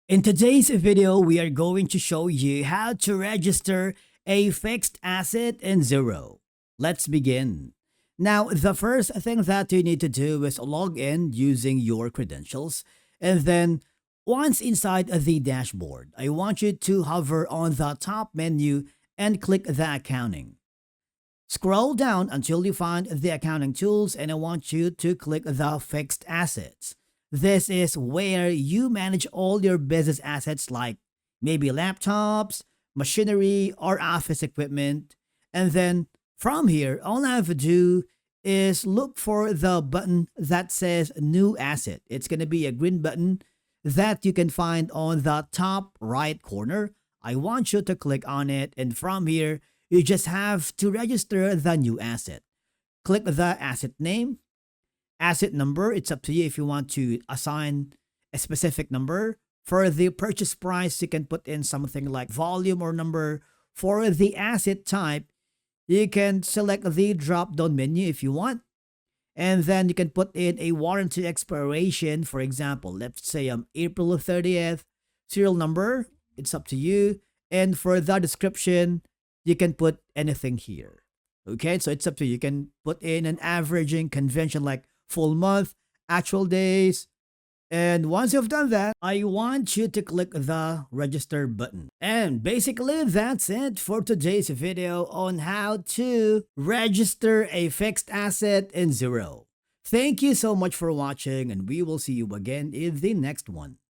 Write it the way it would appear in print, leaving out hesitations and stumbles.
In today's video, we are going to show you how to register a fixed asset in Xero. Let's begin. Now, the first thing that you need to do is log in using your credentials. And then once inside the dashboard, I want you to hover on the top menu and click the accounting. Scroll down until you find the accounting tools and I want you to click the fixed assets. This is where you manage all your business assets like maybe laptops, machinery, or office equipment. And then from here, all I have to do is look for the button that says new asset. It's going to be a green button that you can find on the top right corner. I want you to click on it, and from here, you just have to register the new asset. Click the asset name, asset number. It's up to you if you want to assign a specific number. For the purchase price, you can put in something like volume or number. For the asset type, you can select the drop down menu if you want. And then you can put in a warranty expiration. For example, let's say April 30th. Serial number, it's up to you. And for the description, you can put anything here. Okay, so it's up to you. You can put in an averaging convention like full month, actual days. And once you've done that, I want you to click the register button. And basically, that's it for today's video on how to register a fixed asset in Xero. Thank you so much for watching, and we will see you again in the next one.